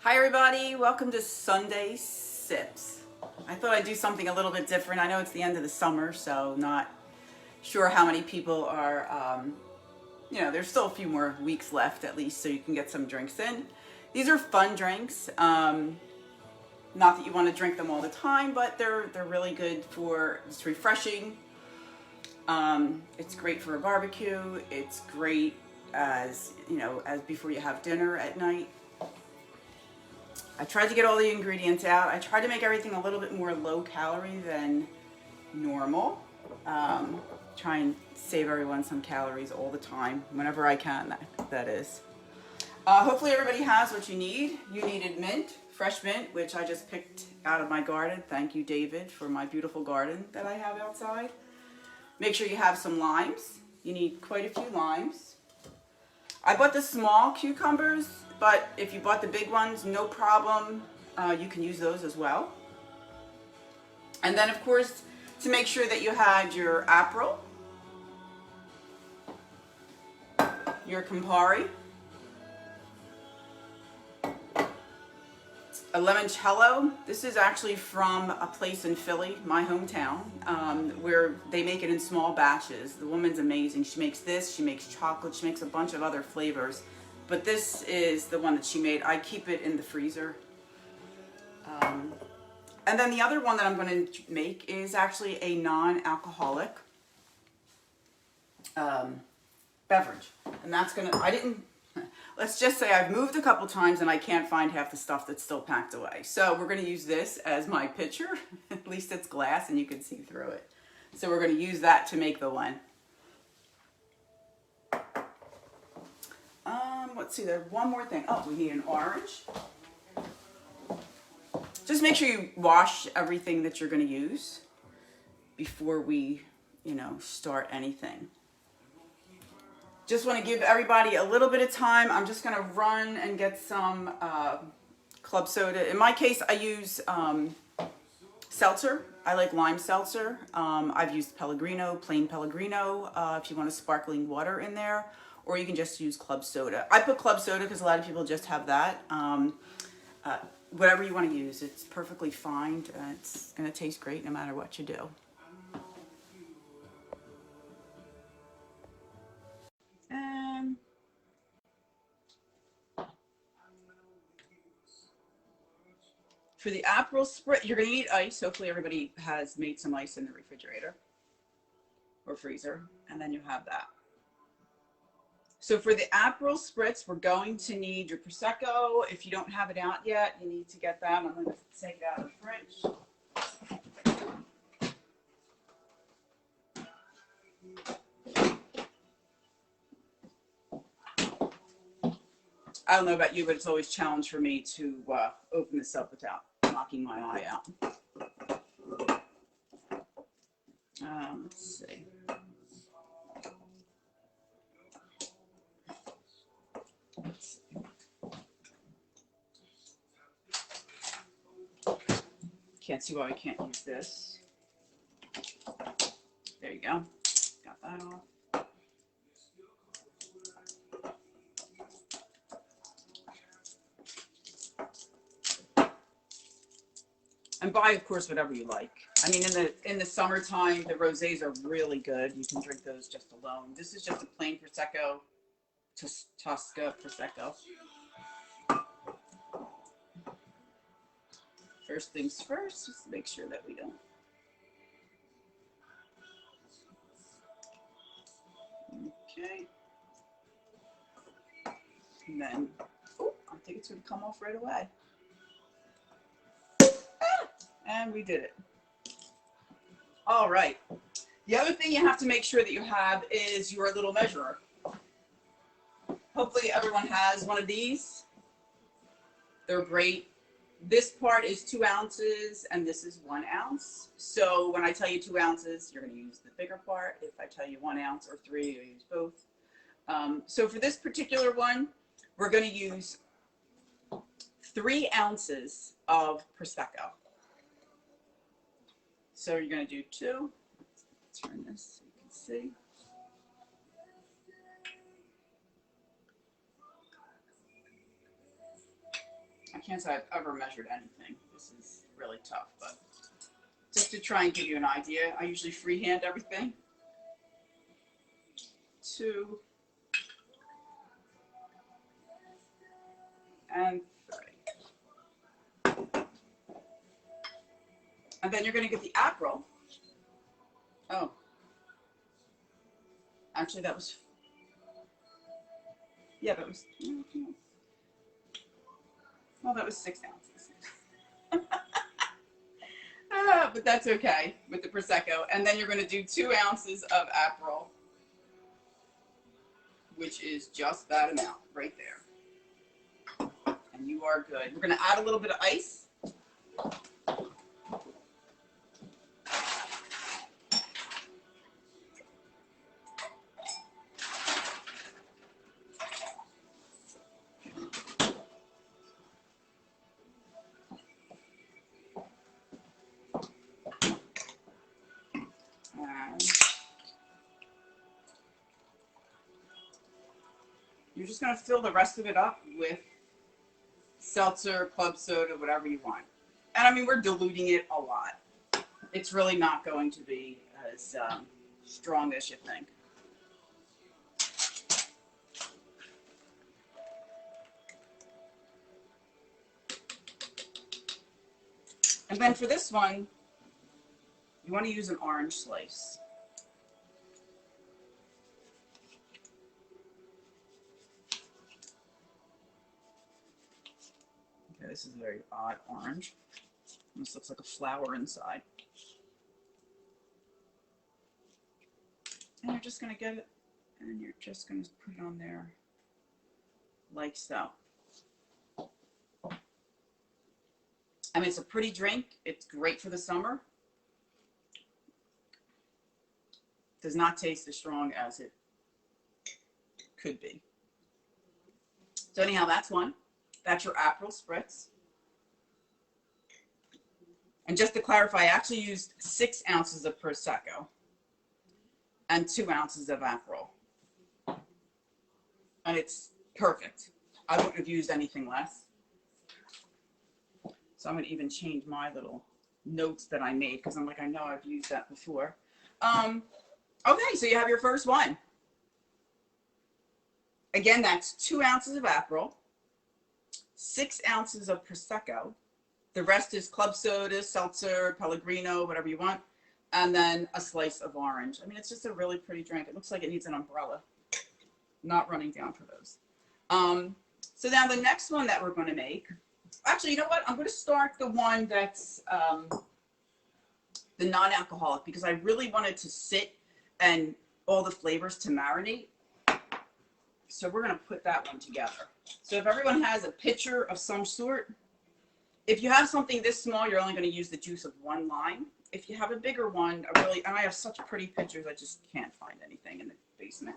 Hi everybody, welcome to Sunday Sips. I thought I'd do something a little bit different. I know it's the end of the summer, so not sure how many people are, there's still a few more weeks left at least so you can get some drinks in. These are fun drinks. Not that you want to drink them all the time, but they're really good for, it's refreshing. It's great for a barbecue. It's great as before you have dinner at night. I tried to get all the ingredients out. I tried to make everything a little bit more low calorie than normal. Try and save everyone some calories all the time, whenever I can, that is. Hopefully everybody has what you need. You needed mint, fresh mint, which I just picked out of my garden. Thank you, David, for my beautiful garden that I have outside. Make sure you have some limes. You need quite a few limes. I bought the small cucumbers, but if you bought the big ones, no problem. You can use those as well. And then, of course, to make sure that you had your Aperol, your Campari, a limoncello. This is actually from a place in Philly, my hometown, where they make it in small batches. The woman's amazing. She makes this, she makes chocolate, she makes a bunch of other flavors. But this is the one that she made. I keep it in the freezer. And then the other one that I'm going to make is actually a non-alcoholic beverage. And that's going to, let's just say I've moved a couple times and I can't find half the stuff that's still packed away. So we're going to use this as my pitcher. At least it's glass and you can see through it. So we're going to use that to make the one. Let's see, there's one more thing. Oh, we need an orange. Just make sure you wash everything that you're going to use before we, start anything. Just want to give everybody a little bit of time. I'm just going to run and get some club soda. In my case, I use seltzer. I like lime seltzer. I've used Pellegrino, plain Pellegrino, if you want a sparkling water in there. Or you can just use club soda. I put club soda because a lot of people just have that. Whatever you want to use, it's perfectly fine. It's going to taste great no matter what you do. For the Aperol Spritzer, you're going to need ice. Hopefully everybody has made some ice in the refrigerator or freezer. And then you have that. So for the Aperol Spritz, we're going to need your Prosecco. If you don't have it out yet, you need to get that. I'm going to take it out of the fridge. I don't know about you, but it's always a challenge for me to open this up without knocking my eye out. Let's see. Can't see why we can't use this. There you go. Got that off. And buy, of course, whatever you like. I mean, in the summertime, the rosés are really good. You can drink those just alone. This is just a plain Prosecco, Tosca Prosecco. First things first, just make sure that we don't. Okay. And then, I think it's going to come off right away. And we did it. All right. The other thing you have to make sure that you have is your little measurer. Hopefully everyone has one of these. They're great. This part is 2 ounces and this is 1 ounce. So when I tell you 2 ounces, you're going to use the bigger part. If I tell you 1 ounce or 3, you use both. So for this particular one, we're going to use 3 ounces of Prosecco. So you're going to do 2. Let's turn this so you can see. I can't say I've ever measured anything. This is really tough, but just to try and give you an idea, I usually freehand everything. 2 and 3. And then you're going to get the Aperol. Oh, actually that was, yeah, that was, well, that was 6 ounces. But that's okay with the Prosecco. And then you're going to do 2 ounces of Aperol, which is just that amount right there. And you are good. We're going to add a little bit of ice. You're just going to fill the rest of it up with seltzer, club soda, whatever you want. And I mean, we're diluting it a lot. It's really not going to be as strong as you think. And then for this one, you want to use an orange slice. Okay, this is a very odd orange. This looks like a flower inside. And you're just going to get it, and you're just going to put it on there like so. I mean, it's a pretty drink. It's great for the summer. Does not taste as strong as it could be. So anyhow, that's one. That's your Aperol Spritz. And just to clarify, I actually used 6 ounces of Prosecco and 2 ounces of Aperol. And it's perfect. I wouldn't have used anything less. So I'm going to even change my little notes that I made because I'm like, I know I've used that before. Okay, so you have your first one. Again, that's 2 ounces of Aperol, 6 ounces of Prosecco. The rest is club soda, seltzer, Pellegrino, whatever you want. And then a slice of orange. I mean, it's just a really pretty drink. It looks like it needs an umbrella. Not running down for those. So now the next one that we're going to make, actually, you know what? I'm going to start the one that's the non-alcoholic because I really wanted to sit and all the flavors to marinate. So we're going to put that one together. So if everyone has a pitcher of some sort, if you have something this small, you're only going to use the juice of 1 lime. If you have a bigger one, and I have such pretty pitchers, I just can't find anything in the basement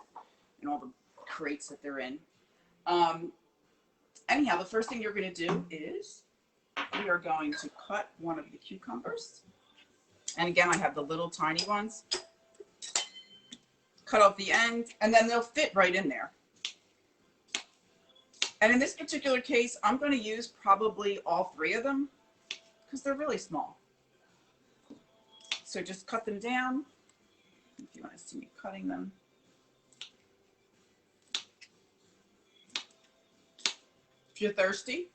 and all the crates that they're in. Anyhow, the first thing you're going to do is we are going to cut one of the cucumbers. And again, I have the little tiny ones. Cut off the end, and then they'll fit right in there. And in this particular case, I'm going to use probably all 3 of them because they're really small. So just cut them down. If you want to see me cutting them. If you're thirsty,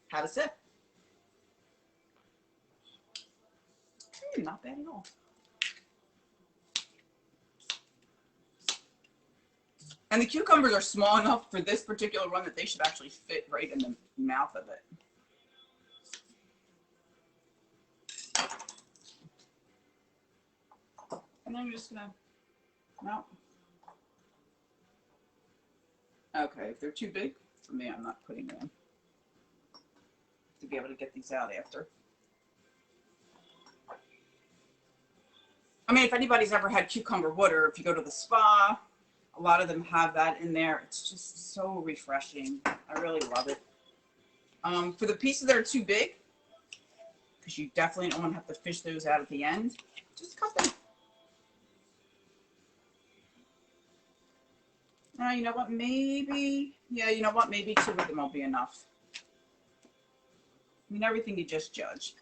have a sip. Not bad at all. And the cucumbers are small enough for this particular one that they should actually fit right in the mouth of it. And then you're just gonna, no. Okay, if they're too big for me, I'm not putting them in to be able to get these out after. I mean, if anybody's ever had cucumber water, if you go to the spa, a lot of them have that in there. It's just so refreshing. I really love it. For the pieces that are too big, because you definitely don't want to have to fish those out at the end, just cut them. You know what? Maybe, yeah, you know what? Maybe 2 of them will be enough. I mean, everything you just judge.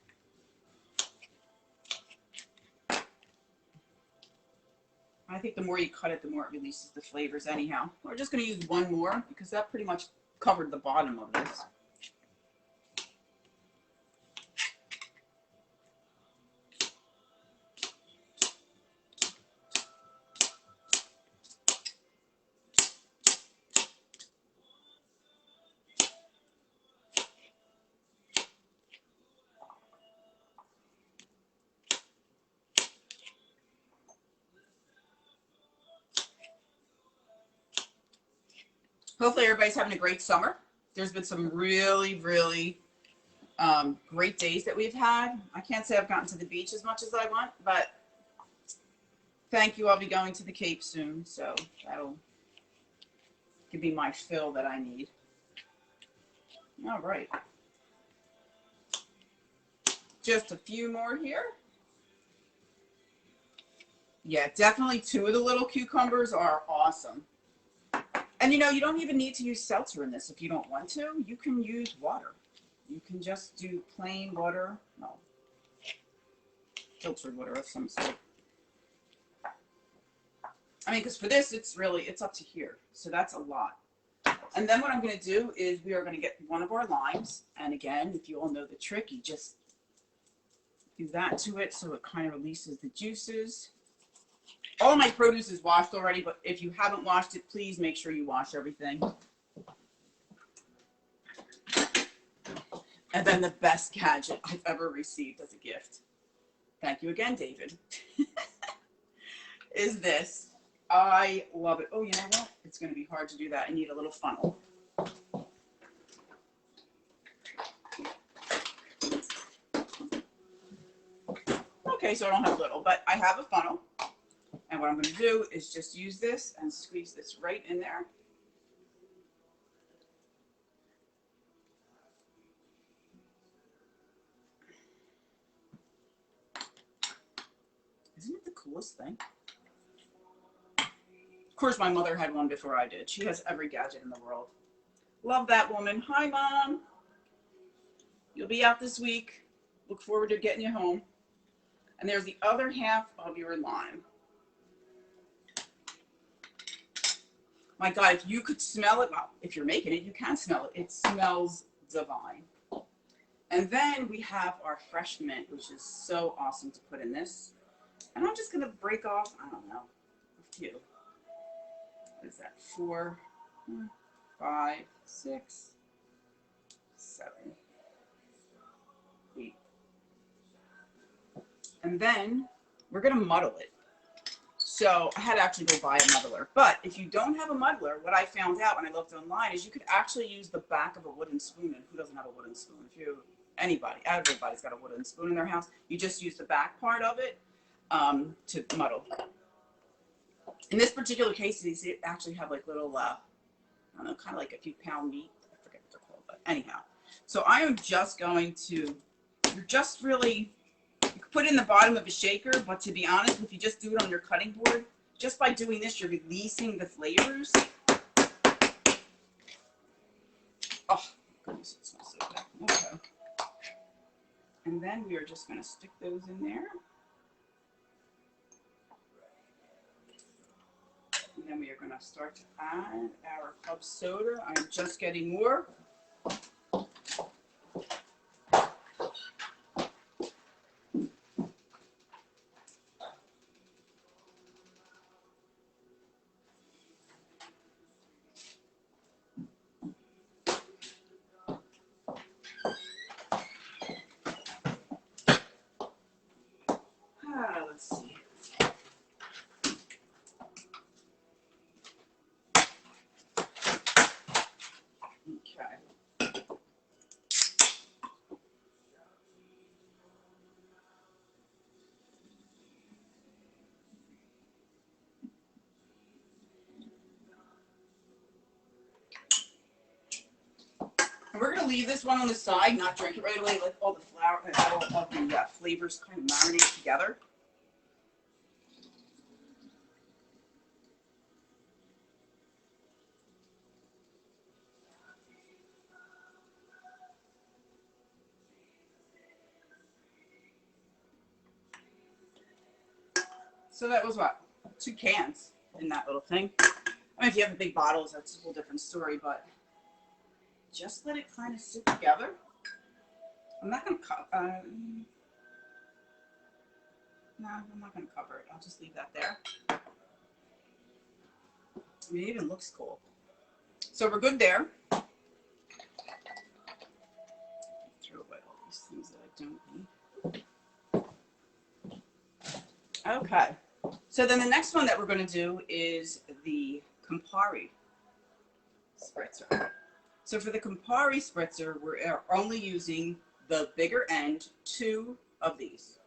I think the more you cut it, the more it releases the flavors anyhow. We're just going to use one more because that pretty much covered the bottom of this. Hopefully everybody's having a great summer. There's been some really, really great days that we've had. I can't say I've gotten to the beach as much as I want, but thank you. I'll be going to the Cape soon, so that'll give me my fill that I need. All right. Just a few more here. Yeah, definitely 2 of the little cucumbers are awesome. And you know, you don't even need to use seltzer in this if you don't want to. You can use water. You can just do plain water. No, filtered water of some sort. I mean, because for this, it's up to here. So that's a lot. And then what I'm going to do is we are going to get one of our limes. And again, if you all know the trick, you just do that to it so it kind of releases the juices. All of my produce is washed already, but if you haven't washed it, please make sure you wash everything. And then the best gadget I've ever received as a gift, thank you again, David, is this. I love it. Oh, you know what? It's going to be hard to do that. I need a little funnel. Okay, so I don't have little, but I have a funnel. And what I'm going to do is just use this and squeeze this right in there. Isn't it the coolest thing? Of course, my mother had one before I did. She has every gadget in the world. Love that woman. Hi, Mom. You'll be out this week. Look forward to getting you home. And there's the other half of your lime. My God, if you could smell it, well, if you're making it, you can smell it. It smells divine. And then we have our fresh mint, which is so awesome to put in this. And I'm just going to break off, I don't know, a few. What is that? 4, 5, 6, 7, 8. And then we're going to muddle it. So I had to actually go buy a muddler. But if you don't have a muddler, what I found out when I looked online is you could actually use the back of a wooden spoon. And who doesn't have a wooden spoon? Everybody's got a wooden spoon in their house. You just use the back part of it to muddle. In this particular case, these actually have like little, I don't know, kind of like a few pound meat. I forget what they're called, but anyhow. So I am just going to, you're just really, you can put it in the bottom of a shaker, but to be honest, if you just do it on your cutting board, just by doing this, you're releasing the flavors. Oh, goodness, it smells so good. Okay. And then we are just going to stick those in there. And then we are going to start to add our club soda. I'm just getting more. Let's see. Okay. And we're going to leave this one on the side, not drink it right away, let all the flour and all of the flavors kind of marinate together. So that was what? 2 cans in that little thing. I mean, if you have the big bottles, that's a whole different story, but just let it kind of sit together. I'm not going to no, I'm not going to cover it. I'll just leave that there. I mean, it even looks cool. So we're good there. Throw away all these things that I don't need. Okay. So then the next one that we're going to do is the Campari Spritzer. So for the Campari Spritzer, we're only using the bigger end, 2 of these.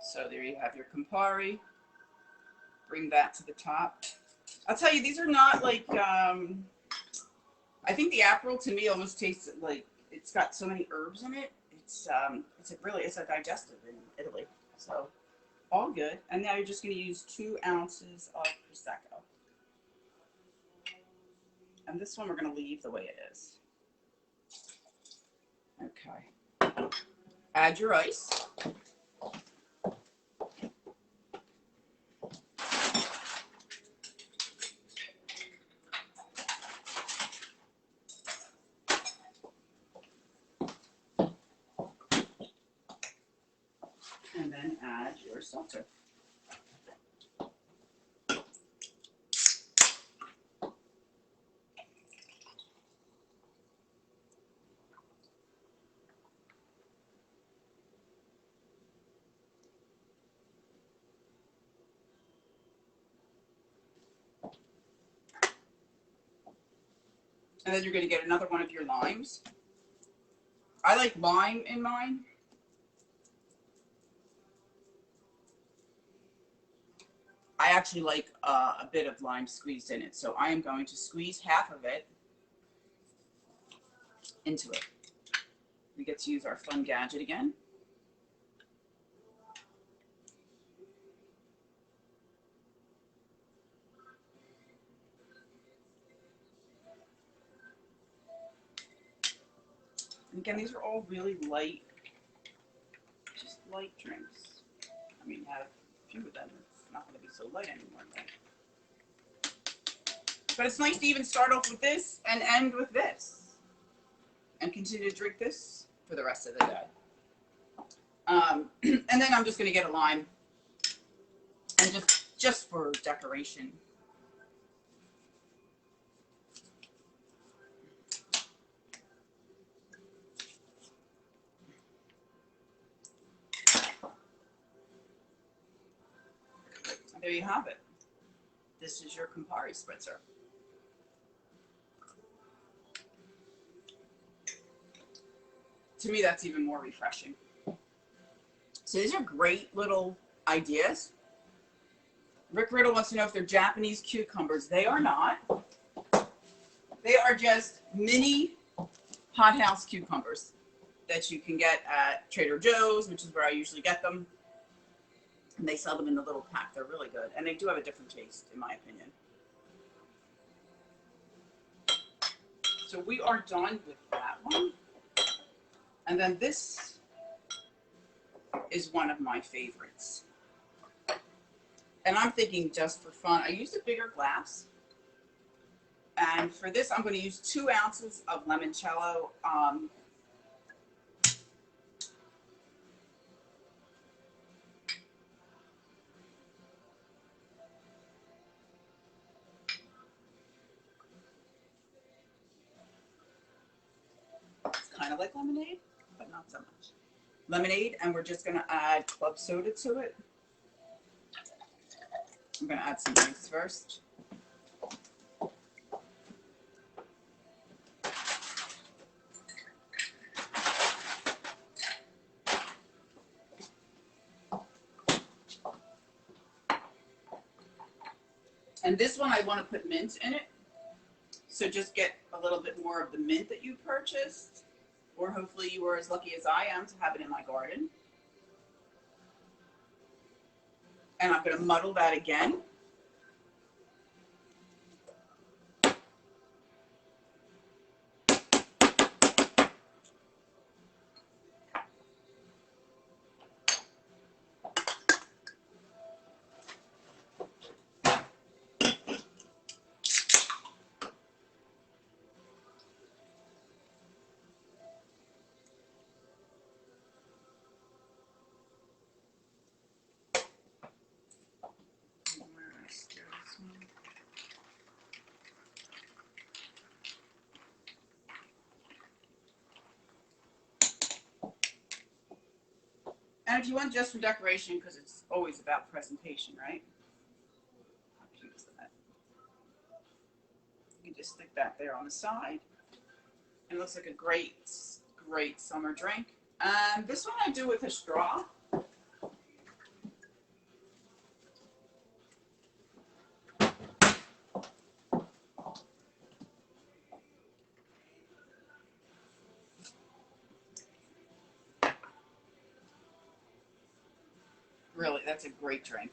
So there you have your Campari. Bring that to the top. I'll tell you, these are not like, I think the Aperol to me almost tastes like it's got so many herbs in it. It's a digestive in Italy. So all good. And now you're just going to use 2 ounces of Prosecco. And this one we're going to leave the way it is. Okay. Add your ice. And then add your seltzer. And then you're going to get another one of your limes. I like lime in mine. I actually like a bit of lime squeezed in it. So I am going to squeeze half of it into it. We get to use our fun gadget again. And again, these are all really light, just light drinks. I mean, you have a few of them. It's not going to be so light anymore. But it's nice to even start off with this and end with this. And continue to drink this for the rest of the day. And then I'm just going to get a lime. And just for decoration. And there you have it. This is your Campari Spritzer. To me, that's even more refreshing. So these are great little ideas. Rick Riddle wants to know if they're Japanese cucumbers. They are not. They are just mini hothouse cucumbers that you can get at Trader Joe's, which is where I usually get them. And they sell them in the little pack. They're really good. And they do have a different taste, in my opinion. So we are done with that one. And then this is one of my favorites. And I'm thinking just for fun, I used a bigger glass. And for this, I'm going to use 2 ounces of limoncello. It's kind of like lemonade, but not so much. Lemonade, and we're just going to add club soda to it. I'm going to add some ice first. And this one, I want to put mint in it. So just get a little bit more of the mint that you purchased. Or hopefully you were as lucky as I am to have it in my garden. And I'm going to muddle that again. if you want just for decoration, because it's always about presentation, right? How cute is that? You can just stick that there on the side. It looks like a great, great summer drink. This one I do with a straw. Really, that's a great drink.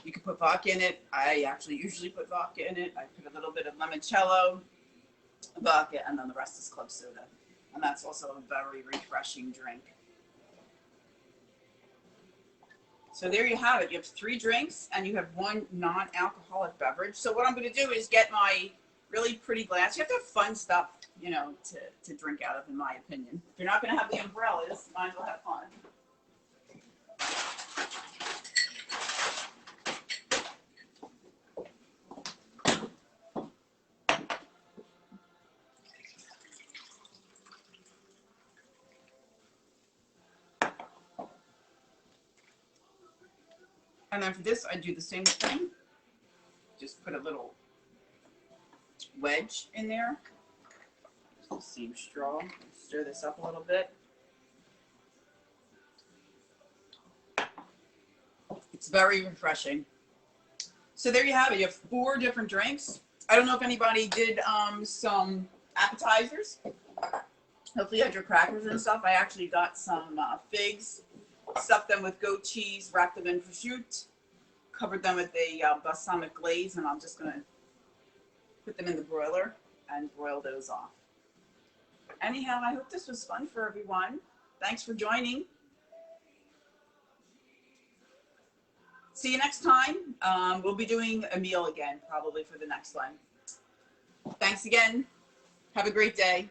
You can put vodka in it. I actually usually put vodka in it. I put a little bit of limoncello, vodka, and then the rest is club soda. And that's also a very refreshing drink. So there you have it. You have 3 drinks and you have 1 non-alcoholic beverage. So what I'm going to do is get my really pretty glass. You have to have fun stuff, you know, to drink out of, in my opinion. If you're not going to have the umbrellas, might as well have fun. And then for this, I do the same thing. Just put a little wedge in there. Just the same straw. Stir this up a little bit. It's very refreshing. So there you have it. You have 4 different drinks. I don't know if anybody did some appetizers. Hopefully you had your crackers and stuff. I actually got some figs, stuffed them with goat cheese, wrapped them in prosciutto, covered them with a balsamic glaze, and I'm just going to put them in the broiler and broil those off. Anyhow, I hope this was fun for everyone. Thanks for joining. See you next time. We'll be doing a meal again, probably for the next one. Thanks again. Have a great day.